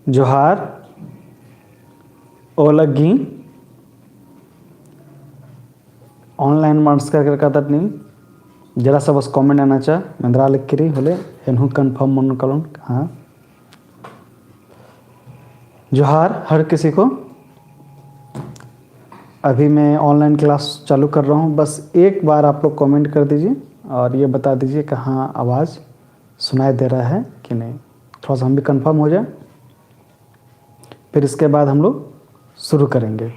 जोहार ओलगी ऑनलाइन ಮಾಡಿಸ್ಕರ್ಕತ್ತನಿ जरा सा बस कमेंट आना चा मंदरा लिखिरी होले एनहु कंफर्म मन कलोन हाँ जोहार हर किसी को। अभी मैं ऑनलाइन क्लास चालू कर रहा हूँ, बस एक बार आप लोग कमेंट कर दीजिए और ये बता दीजिए कि हाँ आवाज़ सुनाई दे रहा है कि नहीं। थोड़ा सा हम भी कंफर्म हो जाए, फिर इसके बाद हम लोग शुरू करेंगे।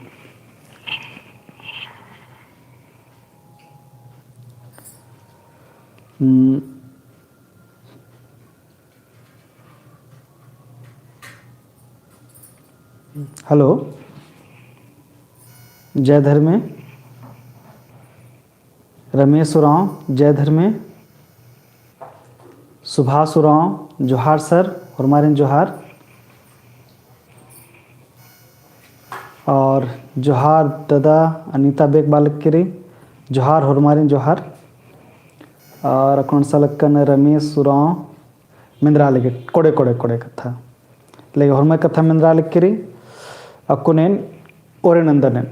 हेलो, जय धर्मे, रमेश उरांव जय धर्मे, सुभाष उरांव जोहार सर और मारिन जोहार, और जोहार दादा अनीता बेग बालकिरी जोहार होरमारिन जोहार, और अकौन सलक्कन रमेश उरांव मिंद्रा लेगे कोड़े कोड़े कोड़े कथा लेगे होरमाय कथा मिंद्रा लिखिरी अक्कुनेन ओरे नंदनेन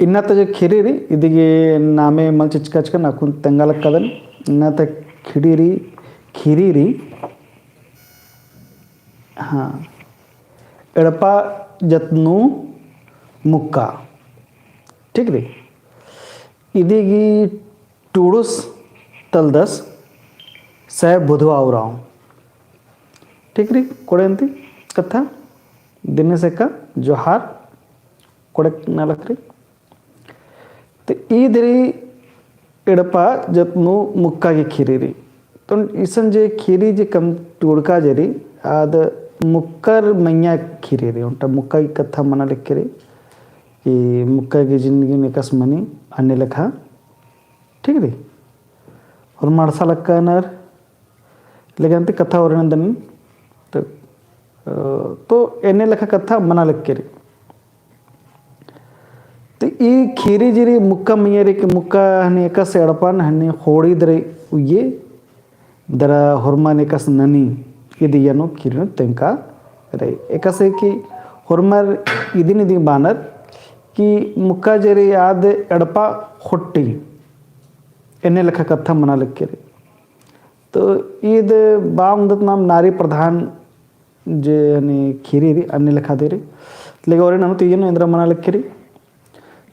इन्नत जो खिरीरी इदिगे नामे मल चिचकचकन अकुन तेंगालक कदन इन्नत खिरीरी हाँ एड़पा जत्नु मुक्का ठीक री इदिगी टूडुस तलदस सह बुधवा उराव ठीक री कोड़े अंती कथा दिन से का जोहार कोड़े नलकरी तो ईदरी एड़पा जत्नु मुक्का की खीरी री तो इसन जे खीरी जे कम टुड़का जरी आद मुक्कर मैया खीरी री उनटा मुक्का की कथा मना लिख री कि मुक्का की जिंदगी में कस मनी अन्य लिखा ठीक री और मरसा लक्का नर लेकिन कथा और नंदन तो एने लेखा कथा मना लिख री तो ई खीरी जिरी मुक्का मैयरी के मुक्का हने एकस एड़पान हने होड़ी दरे उये दरा होरमा नेकस ननी इदी यनो खीरी तेंका रे एकस की होरमर इदिन इदी बानर कि मुक्का जरी याद एड़पा होट्टी एने लेखा कथा मना लिख री तो ईद बामदत नाम नारी प्रधान जे यानी खीरी री अन्य लिखा दे रही लेकिन और ननु तीन इंद्र मना लिख री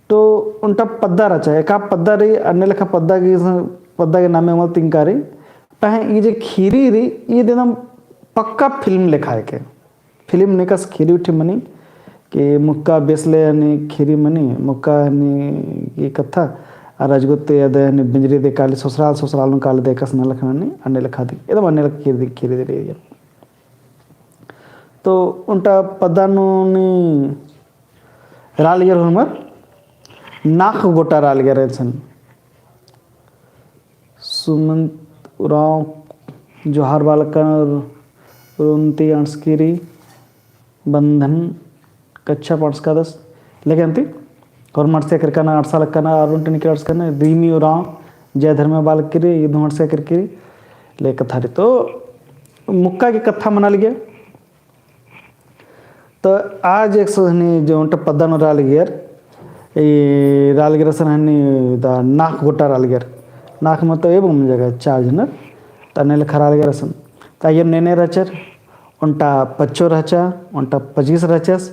तो उनका पद्दा रचा है का पद्दा रही अन्य लिखा पद्दा के नामे अमल तिंकारी पहे ये जे खीरी री ये एकदम पक्का फिल्म लिखा है के फिल्म निकस खीरी उठी मनी कि मुक्का बेसले यानी खीरी मनी मुक्का यानी ये कथा और राजगुत्ते याद यानी बिंजरी दे काली ससुराल काले दे कस न लिखना नहीं अन्य लिखा दी एकदम अन्य लिखा खीरी दे रही है तो उनटा पदानुनी रालियर हमर नाक गोटा रालियर छन सुमंत उराव जोहार बालकन रुंती अंसकिरी बंधन कच्चा पड़सका दस लेकिन अंति और मर्से करकना 8 साल कना अरुंट निकल करना रीमी उराव जय धर्म बालकिरी ये दो मर्से करके ले कथा रे तो मुक्का की कथा मना लिया तो आज एक हनी जो उनटा पद्दान रालगियर ये रालगिर सन हनी दा नाक गोटा रालगियर नाक में तो एवं जगह 4 जन तने लेखा रालगिर सन ताये नेने रचर उनटा पच्चो रचा उनटा 25 रचस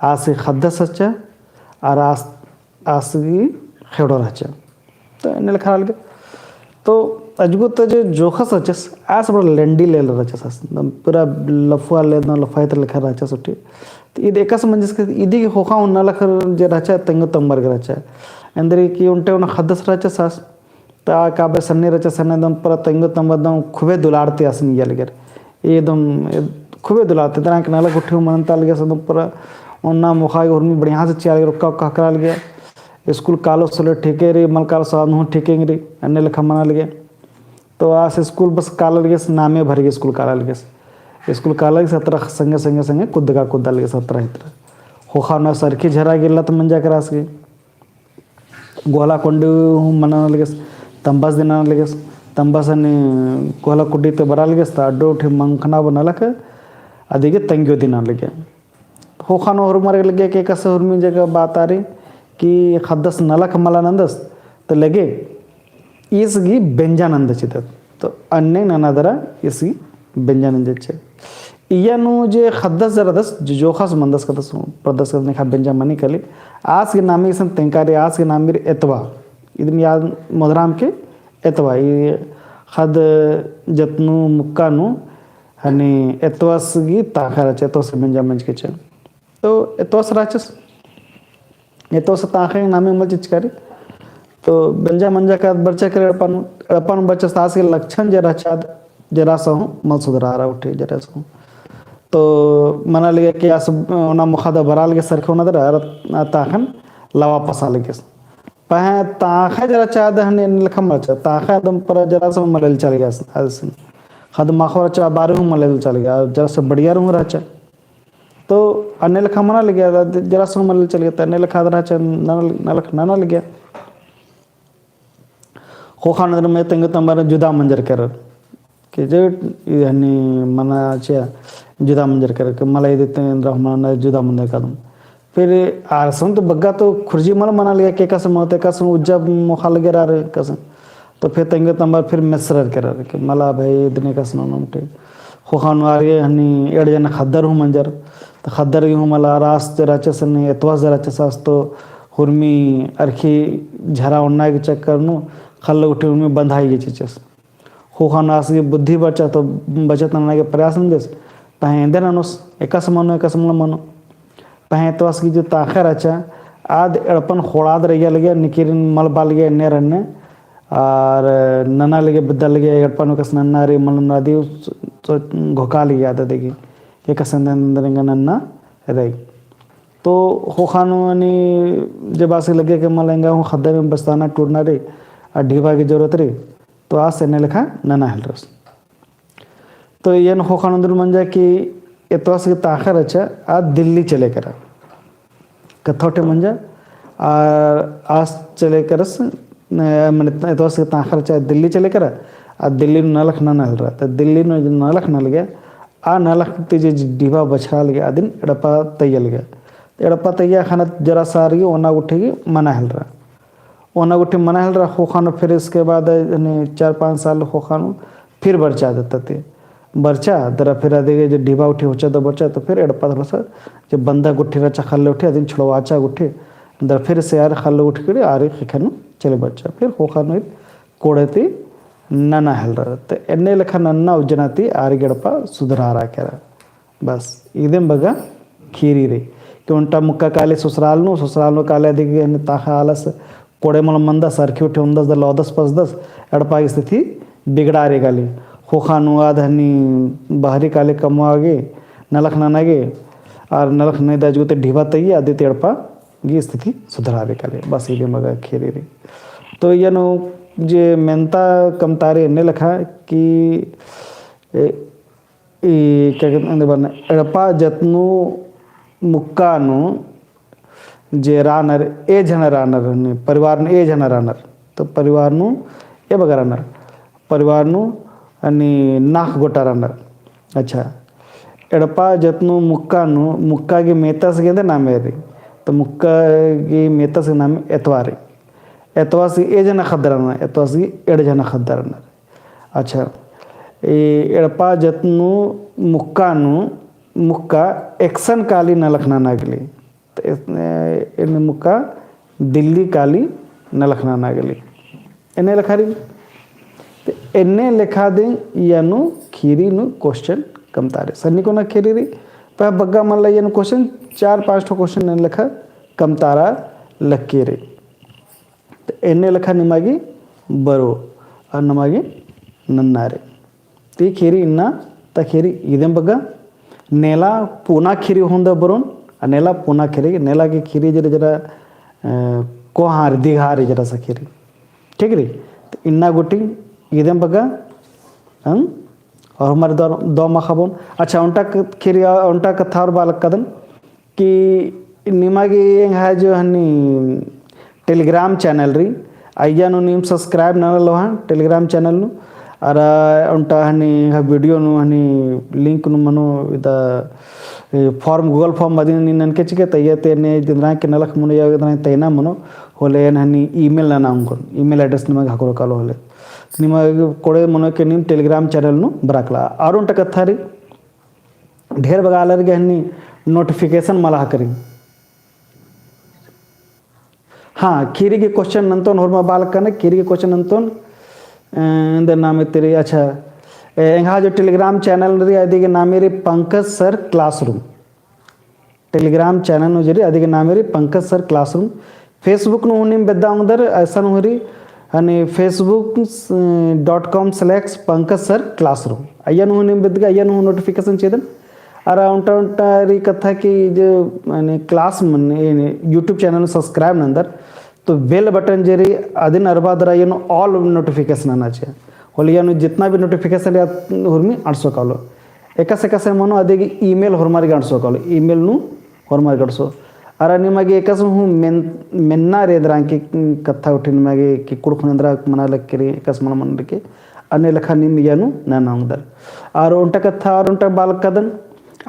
आसे खद्दस रचा और आसगी खेड़ो रचा तो इन्हें लेखा रालगिर तो अजगु तो जो जोखस रचस आस बड़ा लेंडी ले रचस पूरा लफुआ ले ना लफाई तर लेखा रचस उठी तो ये देखा समझ के इदी के होखा उन लखर जे रचा तंग तंबर के रचा अंदर की उनटे उन खदस रचस आस ता काबे सन्ने रचस सन्ने दम पूरा तंग तंबर दम खुबे दुलारते आसन ये लगे एकदम खुबे दुलारते तरह के नाला उठी मन ताल गया सदम पूरा उन्ना मुखाई उर्मी बढ़िया से चिया रुका कहकरा गया स्कूल कालो सोले ठेके रे मल कालो साहब नु ठेकेंगे रे अन्य लेखा मना लगे तो आस स्कूल बस काला लगे नामे भर गए स्कूल काला लगे स्कूल काला 17 संगे संगे संगे कुद्दा लगे 17 इतर होखा ना सरखी झरा गिल्ला तो मंजा करास गए गोला कोंडे मना लगे तंबास दिन लगे तंबास ने गोला कुड्डी तो बरा लगे अड्डो उठे मंखना बना लख अदिगे तंगियो दिन लगे हो खानो और मरे लगे के कस हुरमी जगह बात आ रही कि खदस नलक मलानंदस तो लगे इसगी बेंजानंद चित तो अन्य ननादरा इसगी बेंजानंद चे इयनु जे खदस जरदस जोखस मंदस कदस प्रदस कदने खा बेंजामनी कली आज के नामी सन तेंकारी आज के नामी एतवा इदम याद मधुराम के एतवा ये खद जतनु मुक्कानु हनी एतवासगी ताखा चे तो से बेंजामंज के चे तो एतवास राचस एतवास ताखे नामी मल चिचकारी तो बेंजामंजा का बच्चा करे अड़पन बच्चा सास के लक्षण जरा चाद जरा सा हूँ मल सुधरा रहा उठे जरा सा हूँ तो मना लगे कि आस ना मुखादा बराल के सरखे ना दर ताखन लवा पसा लगे पह ताखा जरा चाद हने लखम रचा ताखा दम पर जरा सा मलल चल गया आसन खद माखो रचा बारे हूँ मलल चल गया जरा सा बढ़िया रहूँ रचा तो अन्य लखा मना लग गया जरा सा मलल चल गया अन्य लखा रचा ना लग गया खोखा नजर में तंग तंबारा जुदा मंजर कर कि जो यानी मना चे जुदा मंजर कर के मलाई देते हैं रहमान जुदा मंजर कदम फिर आरसन तो बग्गा तो खुर्जी मल मना लिया के कसम होते कसम उज्जब मुखाल गिरा रहे कसम तो फिर तंग तंबार फिर मिसरर कर रहे कि मला भाई इतने कसम नमटे खोखान आगे हनी एड़ जन खद्दर हूँ मंजर तो खद्दर हूँ मला रास राचस ने एतवास राचस तो हुरमी अरखी झरा उन्ना के चक्कर नु खल उठे उनमें बंधाई गई चीज़ खोखा नास की बुद्धि बचा तो बचत ना के प्रयास न देस पहे इंदे नानुस एक समन मनो पहे तो की जो ताखर अच्छा आद एड़पन खोड़ाद रह गया निकिरिन मल बाल गया ने रन्ने और नना लगे बदल गया एड़पन कस नन्ना रे मल नदी तो घोका लिया आदत देगी ये कसन अंदर नन्ना रही तो खोखानो ने जब आसे लगे कि मलेंगा हूँ खद्दर में बस्ताना टूटना रे और ढीबा की जरूरत रे तो आज से लिखा नना हिल रस तो ये खोखान अंदर मन जा कि एतवास के ताखर अच्छा आज दिल्ली चले करा कथोटे मन जा और आज चले करस मैंने एतवास के ताखर अच्छा दिल्ली चले करा और दिल्ली नलख ना हिल रहा तो दिल्ली में नलख नल गया आ नलख तीजे ढीबा बछा गया दिन एड़पा तैयल गया एड़पा तैया खाना जरा सारी ओना उठेगी मना हिल रहा ओना उठे मना हिल रहा खोखानो फिर इसके बाद 4-5 साल खोखानो फिर बर्चा देता थे बर्चा दरा फिर आधे जो ढीबा उठे होचा तो बर्चा तो फिर एड़पा थोड़ा सा जब बंदा गुट्ठे रचा खल उठे अदिन छुड़वाचा गुट्ठे दर फिर से यार खल उठ कर आरे खानो चले बर्चा फिर खोखानो कोड़ती नना हिल रहा तो एने लेखा नन्ना उज्जनाती आरे गड़पा सुधरा रहा कह रहा बस इदें बगा खीरी रही कि उनटा मुक्का काले ससुराल काले दिखे ताखा आलस कोड़े मल मंदा सरखी उठे उन्दस द लौदस पसदस एड़पा की स्थिति बिगड़ा रे गाली खोखानु आधनी बाहरी काले कमवागे नलख ननागे और नलख नहीं दाजुते ढीबा तई आदि एड़पा की स्थिति सुधरा रे गाली बस ये मगा खेरे रे तो ये नो जे मेनता कम तारे ने लिखा कि क्या कहते हैं एड़पा जतनु मुक्कानु जे रानर ए जन रानर परिवार ने ए जन रानर तो परिवार नु ए बगा रानर परिवार नु अनि नाक गोटा रानर अच्छा एड़पा जतनु मुक्का की मेता से कहते नाम है तो मुक्का की मेता से नाम एतवारी एतवास की ए जना खद्दर रानर एतवास की एड़ जना खद्दर रानर अच्छा एड़पा जतनु मुक्का एक्शन काली न लखना नागली तो इन मुक्का दिल्ली काली न लखना नागली इन्हें लिखा रही तो इन्हें लिखा दें यानु खीरी नु क्वेश्चन कम तारे सन्नी को ना खीरी रही पर बग्गा मन ला क्वेश्चन 4-5 क्वेश्चन ने लिखा कम तारा लक्की रही तो इन्हें लिखा निमागी बरो और नमागी नन्नारे तो खीरी इन्ना ता खीरी इदें बग्गा नेला पूना खीरी होंदा बरोन नेला पूना खीरी नेला की खीरी जरा जरा को हार दिघारी जरा सा खीरी ठीक री तो इन्ना गुटी इदें बग्गा और हमारे दो मखाबोन अच्छा उनटा खीरी उनटा कथा और बालक कदन कि निमागी है जो हनी टेलीग्राम चैनल री आइया नो नीम सब्सक्राइब ना लो हाँ टेलीग्राम चैनल नु अरा उंटा हनी वीडियो नु हनी लिंक नु मनो इद फॉर्म गूगल फॉर्म मदी ननके चिके तैयते ने दिनरा के नलख मनो या दिनरा तैना मनो होले हनी ईमेल ना उनको ईमेल एड्रेस निಮಗೆ ಹಾಕೋರು ಕಾಲು ಹೋಲೆ ನಿಮಗೆ ಕೊಡೆ ಮನೋಕೆ ನಿಮ್ಮ ಟೆಲಿಗ್ರಾಮ್ ಚಾನೆಲ್ ನು ಬರಾಕला और उंटा कथा री ढेर बगालर हनी नोटिफिकेशन मला हाकरी हाँ खीरी के क्वेश्चन नंतोन होरमा बाल कने खीरी के क्वेश्चन नंतोन इंदर नाम तेरे अच्छा एंगा जो टेलीग्राम चैनल री अदिगे नाम रे Pankaj sir classroom Telegram channel नु जरी अदिगे नाम रे पंकज सर क्लासरूम फेसबुक नु निम बेद्दा उंदर ऐसा होरी हनी facebook.com/पंकज सर क्लासरूम अय्या नु निम बेद्गा अय्या नु नोटिफिकेशन चेदन अरा उंटा उंटा री कथा की जो यानी क्लास मन यूट्यूब चैनल सब्सक्राइब नंदर तो बेल बटन जरी अदिन अरबादर येनो ऑल नोटिफिकेशन आना चाहिए होली यानो जितना भी नोटिफिकेशन या हुरमी आठसो कालो एकसे एकसे मनो अदिगे ईमेल हुरमारी गाठसो कालो ईमेल नु हुरमारी गाठसो अरा निಮಗೆ एकस हूँ मेन्ना रेद्रा की कथा उठिन मगे कि कुड़खुनंद्रा मना लक्करी एकस मन मन के अन्य लखा निम यानु नाना उंदर और उंटा कथा और उंटा बाल कदन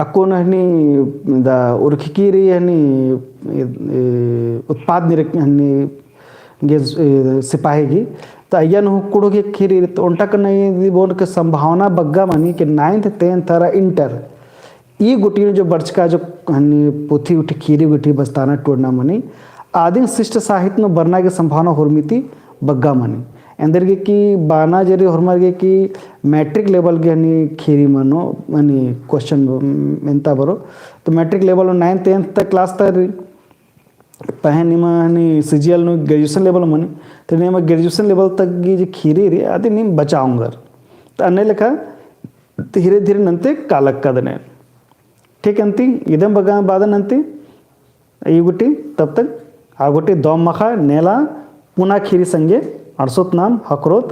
अकोन हनी दा उर्खिकीरी हनी उत्पाद निरक हनी गे सिपाही की तो अयन हुकुड़ो के खीरी तो उंटा कने बोल के संभावना बग्गा मानी कि 9th 10th तारा इंटर ई गुटी जो बर्च का जो हनी पोथी उठी खीरी गुटी बस्ताना टोड़ना मनी आदिम शिष्ट साहित्य में बरना की संभावना हुरमिति बग्गा मनी अंदर के की बाना जरी हुरमार के की मैट्रिक लेवल के हनी खीरी मनो हनी क्वेश्चन मेंता बरो तो मैट्रिक लेवल 9th 10th तक क्लास तर पहन निमा हनी सीजीएल नु ग्रेजुएशन लेवल मनी तो निमा ग्रेजुएशन लेवल तक की जो खीरी रे आदि निम बचाऊंगा तो अन्य लेखा धीरे धीरे नंते कालक कदने ठीक अंति इदम बगा बादन अंति ई गुटी तब तक आ गुटी दम मखा नेला पुना खीरी संगे अड़सोत नाम हकरोत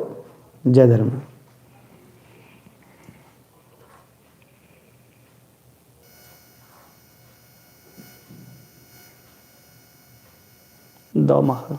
जय धर्म दो मखा